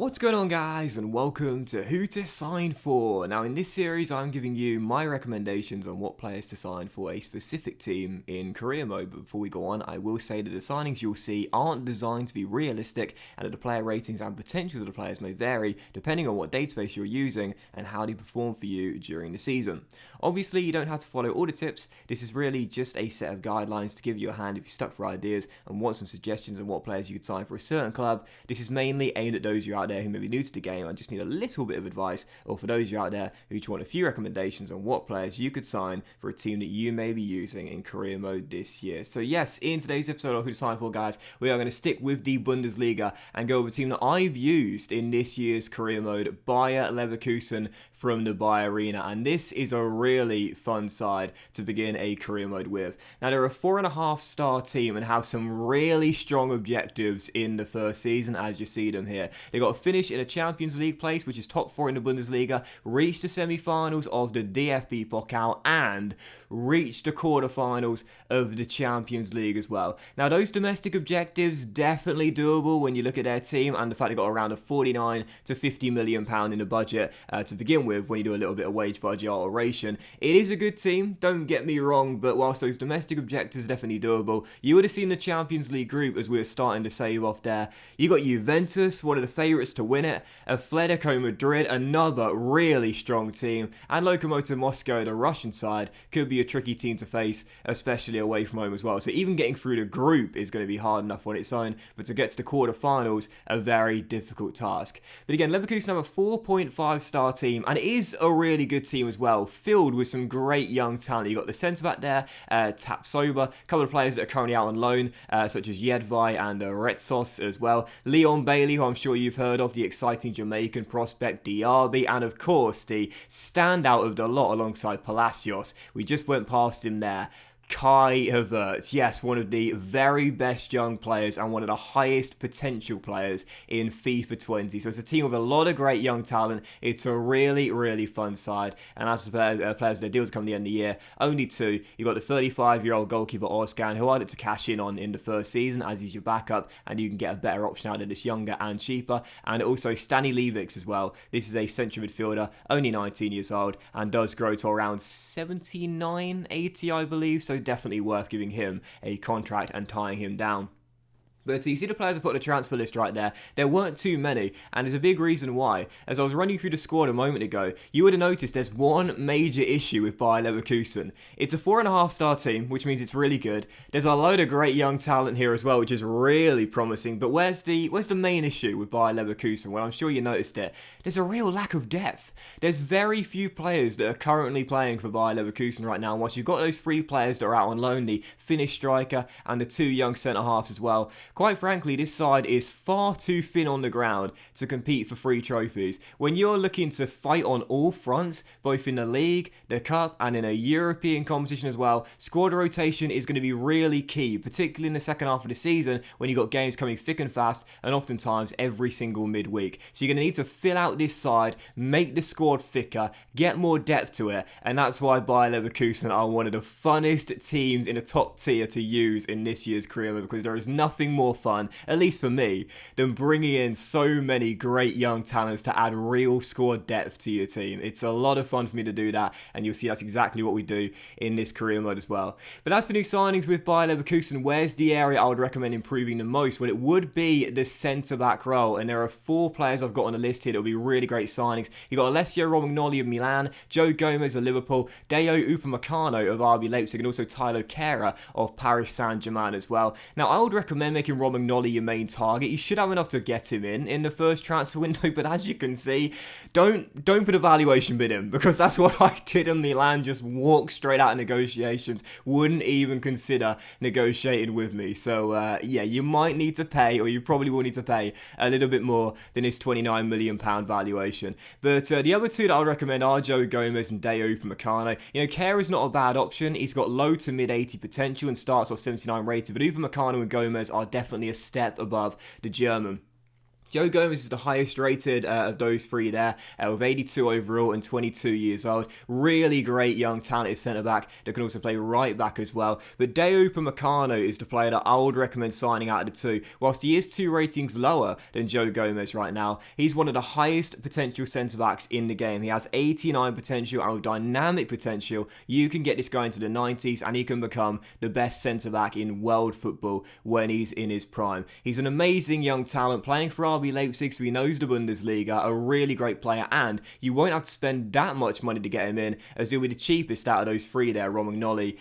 What's going on, guys, and welcome to Who to Sign For. Now in this series I'm giving you my recommendations on what players to sign for a specific team in career mode. But before we go on, I will say that the signings you'll see aren't designed to be realistic, and that the player ratings and potentials of the players may vary depending on what database you're using and how they perform for you during the season. Obviously you don't have to follow all the tips. This is really just a set of guidelines to give you a hand if you're stuck for ideas and want some suggestions on what players you could sign for a certain club. This is mainly aimed at those who are out there who may be new to the game and just need a little bit of advice, or for those of you out there who just want a few recommendations on what players you could sign for a team that you may be using in career mode this year. So yes, in today's episode of Who to Sign For, guys, we are going to stick with the Bundesliga and go over a team that I've used in this year's career mode, Bayer Leverkusen from the Bayer Arena, and this is a really fun side to begin a career mode with. Now they're a 4.5-star team and have some really strong objectives in the first season, as you see them here. They got a finish in a Champions League place, which is top 4 in the Bundesliga, reached the semi-finals of the DFB Pokal, and reached the quarter-finals of the Champions League as well. Now those domestic objectives definitely doable when you look at their team and the fact they got around a 49 to 50 million pound in the budget to begin with when you do a little bit of wage budget alteration. It is a good team, don't get me wrong, but whilst those domestic objectives are definitely doable, you would have seen the Champions League group as we were starting to save off there. You got Juventus, one of the favourites to win it, Atletico Madrid, another really strong team, and Lokomotiv Moscow, the Russian side, could be a tricky team to face, especially away from home as well. So even getting through the group is going to be hard enough on its own, but to get to the quarterfinals, a very difficult task. But again, Leverkusen have a 4.5-star team, and it is a really good team as well, filled with some great young talent. You got the centre-back there, Tapsoba, a couple of players that are currently out on loan, such as Jedvaj and Retsos as well. Leon Bailey, who I'm sure you've heard of, the exciting Jamaican prospect, Diaby, and of course the standout of the lot alongside Palacios. We just went past him there. Kai Havertz, yes, one of the very best young players and one of the highest potential players in FIFA 20. So it's a team with a lot of great young talent. It's a really, really fun side. And as for players their deals come at the end of the year, only two. You've got the 35-year-old goalkeeper Ozcan, who I like to cash in on in the first season as he's your backup, and you can get a better option out of this younger and cheaper. And also Stani Levics as well. This is a central midfielder, only 19 years old, and does grow to around 79, 80, I believe. So definitely worth giving him a contract and tying him down. But you see the players I put on the transfer list right there, there weren't too many, and there's a big reason why. As I was running through the squad a moment ago, you would have noticed there's one major issue with Bayer Leverkusen. It's a 4.5-star team, which means it's really good. There's a load of great young talent here as well, which is really promising. But where's the main issue with Bayer Leverkusen? Well, I'm sure you noticed it. There's a real lack of depth. There's very few players that are currently playing for Bayer Leverkusen right now. And whilst you've got those 3 players that are out on loan, the Finnish striker and the 2 young centre-halves as well, quite frankly, this side is far too thin on the ground to compete for 3 trophies. When you're looking to fight on all fronts, both in the league, the cup, and in a European competition as well, squad rotation is going to be really key, particularly in the second half of the season when you've got games coming thick and fast, and oftentimes every single midweek. So you're going to need to fill out this side, make the squad thicker, get more depth to it, and that's why Bayer Leverkusen are one of the funnest teams in the top tier to use in this year's career mode, because there is nothing more fun, at least for me, than bringing in so many great young talents to add real squad depth to your team. It's a lot of fun for me to do that, and you'll see that's exactly what we do in this career mode as well. But as for new signings with Bayer Leverkusen, where's the area I would recommend improving the most? Well, it would be the centre-back role, and there are 4 players I've got on the list here that will be really great signings. You've got Alessio Romagnoli of Milan, Joe Gomez of Liverpool, Deo Upamecano of RB Leipzig, and also Thilo Kehrer of Paris Saint-Germain as well. Now, I would recommend making Romagnoli your main target. You should have enough to get him in the first transfer window, but as you can see, don't put a valuation bid in, because that's what I did in Milan. Just walk straight out of negotiations, wouldn't even consider negotiating with me. So yeah, you might need to pay, or you probably will need to pay a little bit more than his £29 million valuation. But the other 2 that I would recommend are Joe Gomez and Deo Upamecano. You know, Kehrer is not a bad option. He's got low to mid 80 potential and starts off 79 rated, but Upamecano and Gomez are definitely a step above the German. Joe Gomez is the highest rated of those three there, with 82 overall and 22 years old. Really great young talented centre-back that can also play right back as well. But Dayot Upamecano is the player that I would recommend signing out of the two. Whilst he is 2 ratings lower than Joe Gomez right now, he's one of the highest potential centre-backs in the game. He has 89 potential and dynamic potential. You can get this guy into the 90s and he can become the best centre-back in world football when he's in his prime. He's an amazing young talent playing for RB Leipzig, so he knows the Bundesliga, a really great player, and you won't have to spend that much money to get him in, as he'll be the cheapest out of those three there, Romagnoli,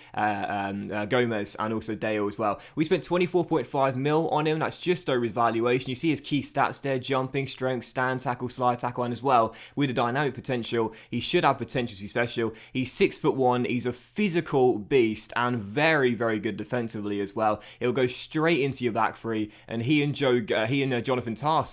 Gomez, and also Dale as well. We spent 24.5 mil on him, that's just over his valuation. You see his key stats there, jumping, strength, stand tackle, slide tackle, and as well, with the dynamic potential, he should have potential to be special. He's 6'1", he's a physical beast, and very, very good defensively as well. He'll go straight into your back three, and he and Jonathan Tah,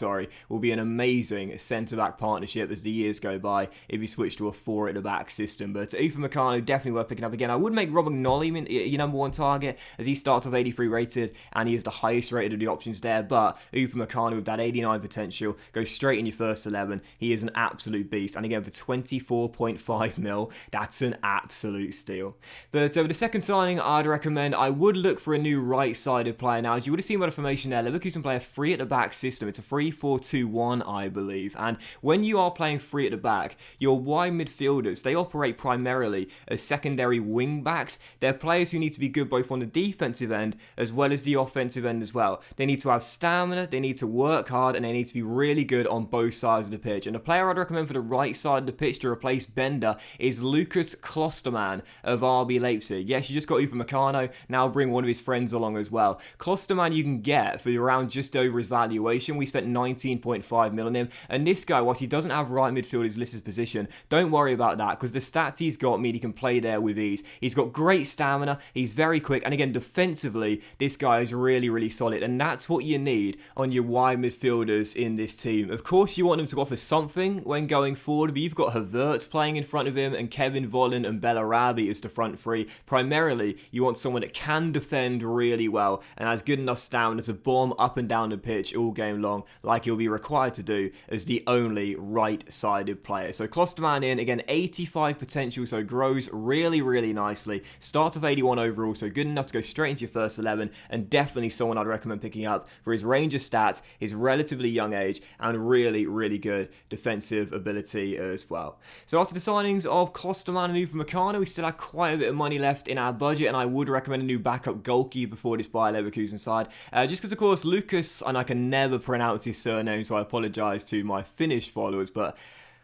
will be an amazing centre-back partnership as the years go by if you switch to a 4 at the back system. But Upamecano, definitely worth picking up again. I would make Romagnoli your number one target, as he starts off 83 rated and he is the highest rated of the options there. But Upamecano with that 89 potential goes straight in your first 11. He is an absolute beast, and again for 24.5 mil, that's an absolute steal. But with the second signing I'd recommend, I would look for a new right-sided player. Now, as you would have seen by the formation there, Leverkusen play a 3 at the back system. It's a 3-4-2-1, I believe. And when you are playing 3 at the back, your wide midfielders, they operate primarily as secondary wing backs. They're players who need to be good both on the defensive end as well as the offensive end as well. They need to have stamina, they need to work hard, and they need to be really good on both sides of the pitch. And the player I'd recommend for the right side of the pitch to replace Bender is Lucas Klostermann of RB Leipzig. Yes, you just got Upamecano, now bring one of his friends along as well. Klostermann you can get for around just over his valuation. We spent 19.5 mil on him, and this guy, whilst he doesn't have right midfield as listed position, don't worry about that, because the stats he's got mean he can play there with ease. He's got great stamina, he's very quick, and again defensively this guy is really, really solid, and that's what you need on your wide midfielders in this team. Of course you want them to offer something when going forward, but you've got Havertz playing in front of him and Kevin Volland and Bellarabi as the front three. Primarily you want someone that can defend really well and has good enough stamina to bomb up and down the pitch all game long, like he'll be required to do as the only right-sided player. So Klostermann in, again 85 potential, so grows really, really nicely. Starts of 81 overall, so good enough to go straight into your first 11, and definitely someone I'd recommend picking up for his range of stats, his relatively young age, and really, really good defensive ability as well. So after the signings of Klostermann and Upamecano, we still had quite a bit of money left in our budget, and I would recommend a new backup goalkeeper for this Bayer Leverkusen side, just because of course Lucas, and I can never pronounce his surname, so I apologise to my Finnish followers, but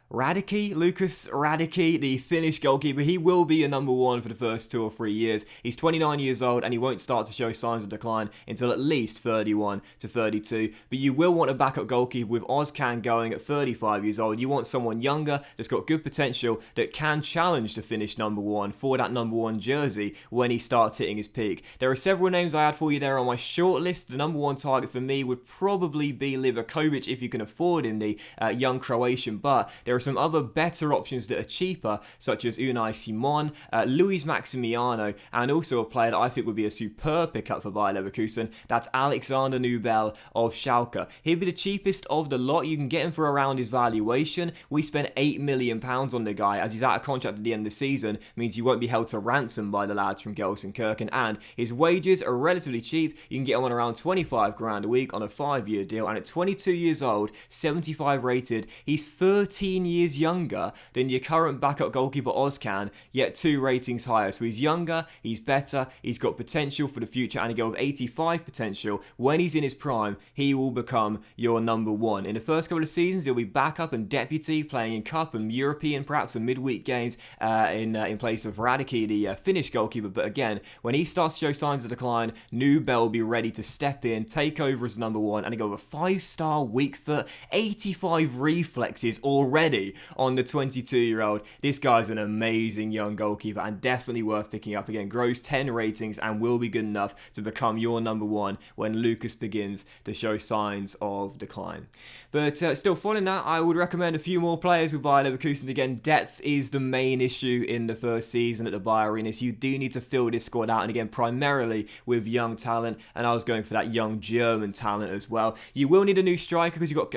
Lucas Radicki, the Finnish goalkeeper, he will be a number one for the first 2 or 3 years. He's 29 years old and he won't start to show signs of decline until at least 31 to 32. But you will want a backup goalkeeper with Ozcan going at 35 years old. You want someone younger that's got good potential that can challenge the Finnish number one for that number one jersey when he starts hitting his peak. There are several names I had for you there on my short list. The number one target for me would probably be Livakovic if you can afford him, the young Croatian, but there are some other better options that are cheaper, such as Unai Simon, Luis Maximiano, and also a player that I think would be a superb pickup for Bayer Leverkusen. That's Alexander Nubel of Schalke. He'd be the cheapest of the lot. You can get him for around his valuation. We spent £8 million on the guy, as he's out of contract at the end of the season, means you won't be held to ransom by the lads from Gelsenkirchen, and his wages are relatively cheap. You can get him on around 25 grand a week on a 5-year deal, and at 22 years old, 75 rated, he's 13 years younger than your current backup goalkeeper Ozcan, yet 2 ratings higher. So he's younger, he's better, he's got potential for the future, and a goal of 85 potential. When he's in his prime, he will become your number one. In the first couple of seasons, he'll be backup and deputy, playing in Cup and European, perhaps some midweek games in place of Radicki, the Finnish goalkeeper. But again, when he starts to show signs of decline, Nubel will be ready to step in, take over as number one, and a goal of a 5-star weak foot, 85 reflexes already already on the 22-year-old. This guy's an amazing young goalkeeper and definitely worth picking up. Again, grows 10 ratings and will be good enough to become your number one when Lucas begins to show signs of decline. But still, following that, I would recommend a few more players with Bayer Leverkusen. Again, depth is the main issue in the first season at the Bayer Arena, so you do need to fill this squad out, and again, primarily with young talent, and I was going for that young German talent as well. You will need a new striker because you got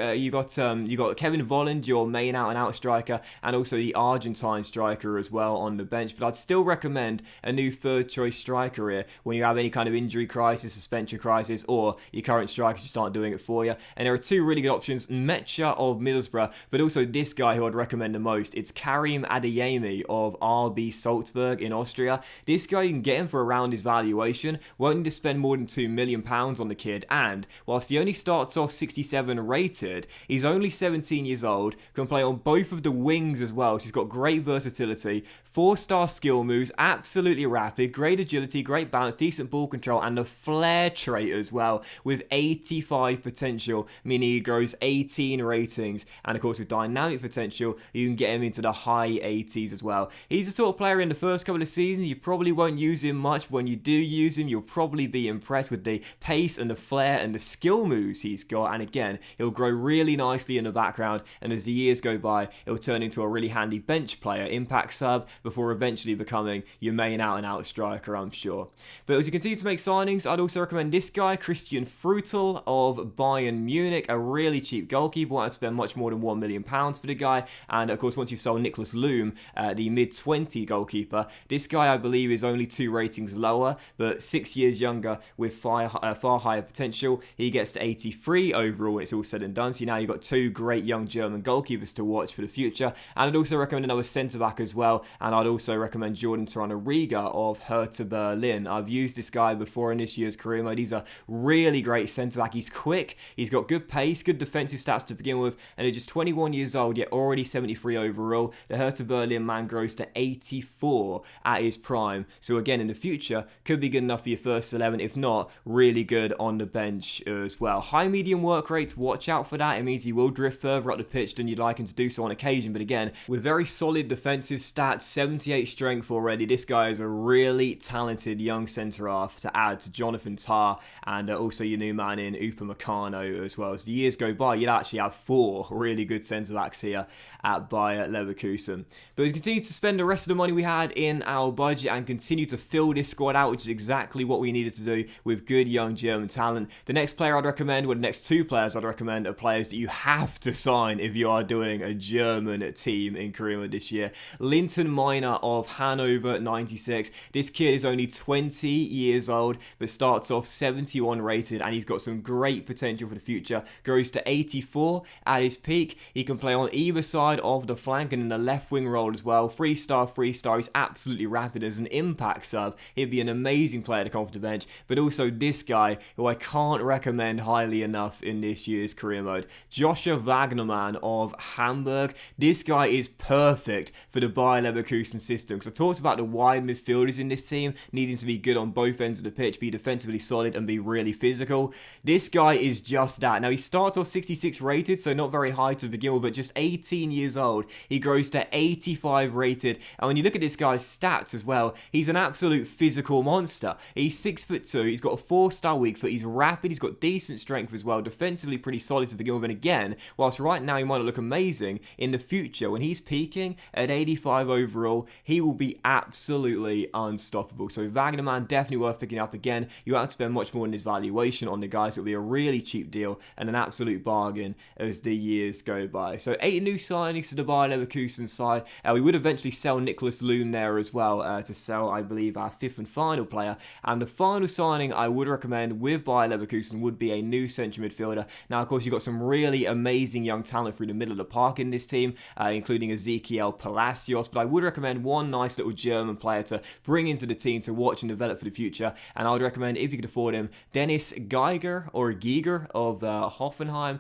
Kevin Volland, your main out-and-out striker, and also the Argentine striker as well on the bench, but I'd still recommend a new third-choice striker here when you have any kind of injury crisis, suspension crisis, or your current strikers just aren't doing it for you. And there are two really good options, Mecha of Middlesbrough, but also this guy who I'd recommend the most. It's Karim Adeyemi of RB Salzburg in Austria. This guy, you can get him for around his valuation, won't need to spend more than £2 million on the kid, and whilst he only starts off 67 rated, he's only 17 years old, can play on both of the wings as well, so he's got great versatility, 4-star skill moves, absolutely rapid, great agility, great balance, decent ball control, and the flair trait as well, with 85 potential, meaning he grows 18 ratings, and of course with dynamic potential, you can get him into the high 80s as well. He's the sort of player in the first couple of seasons, you probably won't use him much, but when you do use him, you'll probably be impressed with the pace and the flair and the skill moves he's got, and again, he'll grow really nicely in the background, and as the years go by, he'll turn into a really handy bench player, impact sub, before eventually becoming your main out-and-out striker, I'm sure. But as you continue to make signings, I'd also recommend this guy, Christian Frutel of Bayern Munich, a really cheap goalkeeper. Won't have to spend much more than £1 million for the guy, and of course once you've sold Nicholas Loom, the mid-20 goalkeeper, this guy I believe is only 2 ratings lower, but 6 years younger with far higher potential. He gets to 83 overall when it's all said and done, so now you've got 2 great young German goalkeepers to watch for the future. And I'd also recommend another centre-back as well, and I'd also recommend Jordan Tirana Riga of Hertha Berlin. I've used this guy before in this year's career mode. He's a really great centre-back. He's quick, he's got good pace, good defensive stats to begin with, and he's just 21 years old, yet already 73 overall. The Hertha Berlin man grows to 84 at his prime, so again in the future, could be good enough for your first 11, if not, really good on the bench as well. High medium work rates, watch out for that. It means he will drift further up the pitch than you'd like him to do so on occasion, but again, with very solid defensive stats, 78 strength already, this guy is a really talented young centre-half to add to Jonathan Tah, and also your new man in Upamecano as well. As the years go by, you'd actually have 4 really good centre-backs here at Bayer Leverkusen. But we continue to spend the rest of the money we had in our budget and continue to fill this squad out, which is exactly what we needed to do with good young German talent. The next player I'd recommend, well, the next 2 players I'd recommend are players that you have to sign if you are doing a German team in Korea this year. Linton Miner of Hannover 96. This kid is only 20 years old, but starts off 71 rated, and he's got some great potential for the future. Grows to 84 at his peak. He can play on either side of the flank and in the left wing role as well. 3-star. He's absolutely rapid as an impact sub. He'd be an amazing player to come off the bench, but also this guy, who I can't recommend highly enough in this year's career mode, Joshua Wagnerman of Hamburg. This guy is perfect for the Bayer Leverkusen system, because I talked about the wide midfielders in this team needing to be good on both ends of the pitch, be defensively solid and be really physical. This guy is just that. Now he starts off 66 rated, so not very high to begin with, but just 18 years old. He grows to 85 rated, and when you look at this guy's stats as well, he's an absolute physical monster. He's 6'2", he's got a 4-star weak foot, he's rapid, he's got decent strength as well, defensively pretty solid to begin with, and again, whilst right now he might not look amazing, in the future when he's peaking at 85 overall, he will be absolutely unstoppable. So Wagnerman, definitely worth picking up. Again, you won't have to spend much more than his valuation on the guys. It'll be a really cheap deal and an absolute bargain as the years go by. So 8 new signings to the Bayer Leverkusen side. We would eventually sell Nicholas Loom there as well to sell, I believe, our 5th and final player. And the final signing I would recommend with Bayer Leverkusen would be a new central midfielder. Now, of course, you've got some really amazing young talent through the middle of the park in this team, including Ezekiel Palacios, but I would recommend one nice little German player to bring into the team to watch and develop for the future, and I would recommend, if you could afford him, Dennis Geiger of Hoffenheim.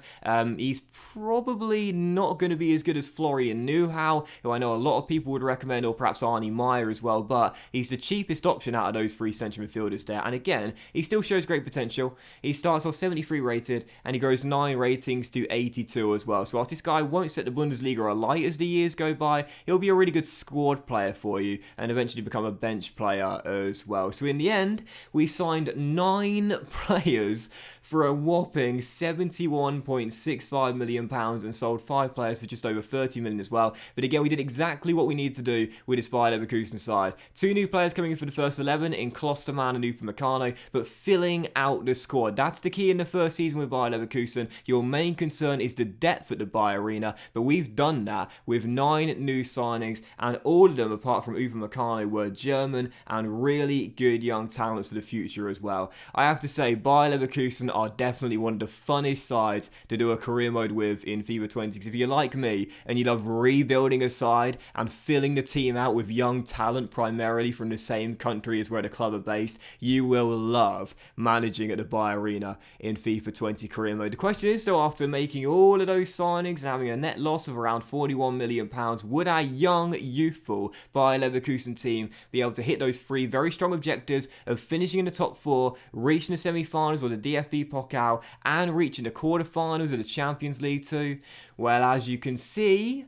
He's probably not going to be as good as Florian Neuhaus, who I know a lot of people would recommend, or perhaps Arnie Meyer as well, but he's the cheapest option out of those 3 central midfielders there, and again, he still shows great potential. He starts off 73 rated, and he grows 9 ratings to 82 as well, so whilst this guy won't set the Bundesliga alight as the years go by, he'll be a really good squad player for you and eventually become a bench player as well. So in the end, we signed 9 players for a whopping £71.65 million and sold 5 players for just over 30 million as well. But again, we did exactly what we needed to do with this Bayer Leverkusen side. 2 new players coming in for the first 11 in Klostermann and Upamecano, but filling out the squad. That's the key in the first season with Bayer Leverkusen. Your main concern is the depth at the Bayer Arena, but we've done that with 9 new signings, and all of them, apart from Upamecano, were German and really good young talents for the future as well. I have to say, Bayer Leverkusen are definitely one of the funnest sides to do a career mode with in FIFA 20. Because if you're like me and you love rebuilding a side and filling the team out with young talent primarily from the same country as where the club are based, you will love managing at the Bayer Arena in FIFA 20 career mode. The question is though, after making all of those signings and having a net loss of around £41 million, would our young, youthful Bayer Leverkusen team be able to hit those 3 very strong objectives of finishing in the top 4, reaching the semi-finals or the DFB Pokal, and reaching the quarterfinals of the Champions League too? Well, as you can see,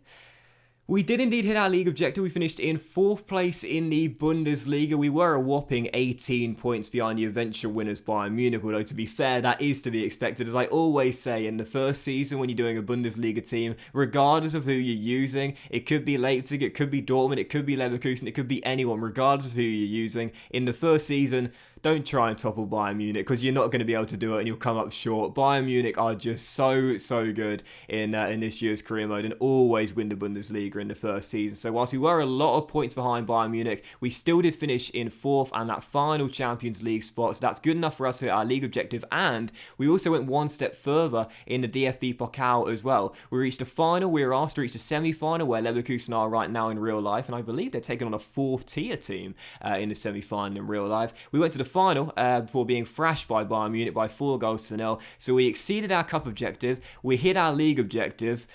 we did indeed hit our league objective. We finished in 4th place in the Bundesliga. We were a whopping 18 points behind the eventual winners Bayern Munich, although to be fair, that is to be expected. As I always say, in the first season when you're doing a Bundesliga team, regardless of who you're using, it could be Leipzig, it could be Dortmund, it could be Leverkusen, it could be anyone, regardless of who you're using. In the first season, don't try and topple Bayern Munich, because you're not going to be able to do it and you'll come up short. Bayern Munich are just so good in this year's career mode and always win the Bundesliga in the first season. So whilst we were a lot of points behind Bayern Munich, we still did finish in 4th and that final Champions League spot. So that's good enough for us to hit our league objective. And we also went one step further in the DFB Pokal as well. We reached the final. We were asked to reach the semi-final where Leverkusen are right now in real life. And I believe they're taking on a 4th tier team in the semi-final in real life. We went to the final before being thrashed by Bayern Munich by 4-0. So we exceeded our cup objective, we hit our league objective,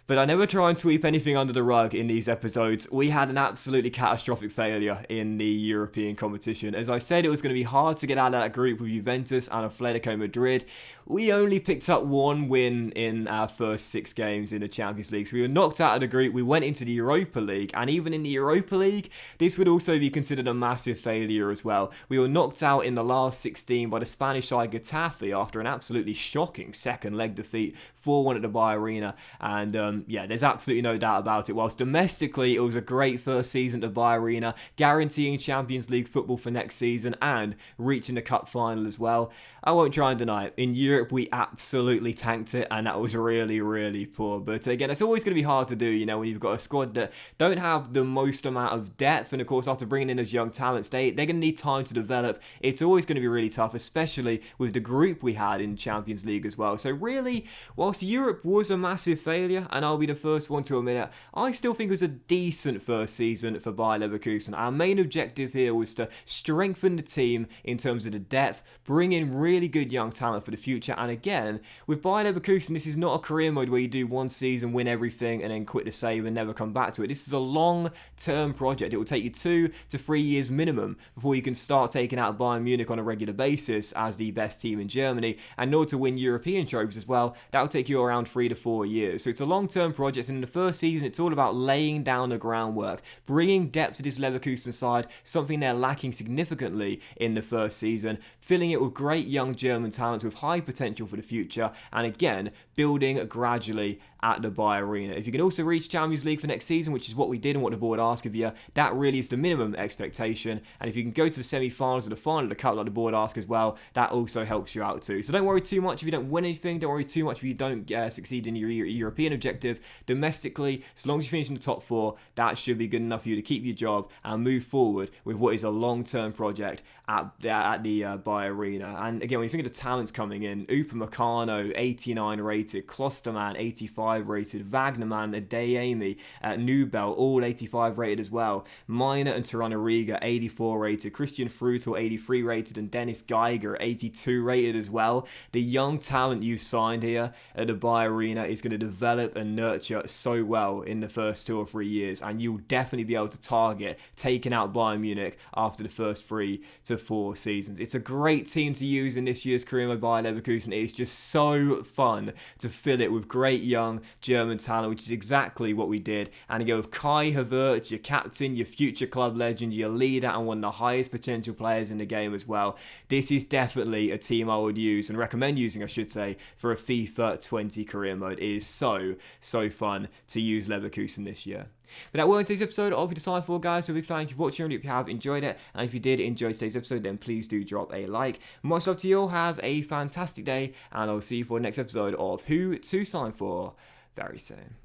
but I never try and sweep anything under the rug in these episodes. We had an absolutely catastrophic failure in the European competition. As I said, it was going to be hard to get out of that group with Juventus and Atletico Madrid. We only picked up 1 win in our first 6 games in the Champions League. So we were knocked out of the group. We went into the Europa League. And even in the Europa League, this would also be considered a massive failure as well. We were knocked out in the last 16 by the Spanish side Getafe after an absolutely shocking second leg defeat, 4-1 at the Bayer Arena. And yeah, there's absolutely no doubt about it. Whilst domestically, it was a great first season at the Bayer Arena, guaranteeing Champions League football for next season and reaching the cup final as well. I won't try and deny it. In Europe, we absolutely tanked it, and that was really poor. But again, it's always going to be hard to do, you know, when you've got a squad that don't have the most amount of depth. And of course, after bringing in those young talents, they're going to need time to develop. It's always going to be really tough, especially with the group we had in Champions League as well. So really, whilst Europe was a massive failure, and I'll be the first one to admit it, I still think it was a decent first season for Bayer Leverkusen. Our main objective here was to strengthen the team in terms of the depth, bring in really good young talent for the future. And again, with Bayer Leverkusen, this is not a career mode where you do one season, win everything, and then quit the save and never come back to it. This is a long-term project. It will take you 2 to 3 years minimum before you can start taking out Bayern Munich on a regular basis as the best team in Germany. And in order to win European trophies as well, that will take you around 3 to 4 years. So it's a long-term project, and in the first season, it's all about laying down the groundwork, bringing depth to this Leverkusen side, something they're lacking significantly in the first season, filling it with great young German talents with high potential for the future, and again, building gradually at the Bayer Arena. If you can also reach Champions League for next season, which is what we did and what the board asked of you, that really is the minimum expectation. And if you can go to the semi-finals or the final of the cup like the board asked as well, that also helps you out too. So don't worry too much if you don't win anything. Don't worry too much if you don't succeed in your European objective. Domestically, as long as you finish in the top 4, that should be good enough for you to keep your job and move forward with what is a long-term project at the Bayer Arena. And again, when you think of the talents coming in, Upamecano, 89 rated, Klostermann, 85 rated, Wagnerman, Adeyemi, Nubel, all 85 rated as well, Miner and Tirana Riga, 84 rated, Christian Frutal, 83 rated, and Dennis Geiger, 82 rated as well. The young talent you've signed here at the Bayer Arena is going to develop and and nurture so well in the first 2 or 3 years, and you'll definitely be able to target taking out Bayern Munich after the first 3 to 4 seasons. It's a great team to use in this year's career mode Bayer Leverkusen. It is just so fun to fill it with great young German talent, which is exactly what we did. And you go with Kai Havertz, your captain, your future club legend, your leader, and one of the highest potential players in the game as well. This is definitely a team I would use, and recommend using, I should say, for a FIFA 20 career mode. It is so fun to use Leverkusen this year. But that was today's episode of Who to Sign For, guys. So big thank you for watching. If you have enjoyed it, and if you did enjoy today's episode, then please do drop a like. Much love to you all. Have a fantastic day, and I'll see you for the next episode of Who to Sign For very soon.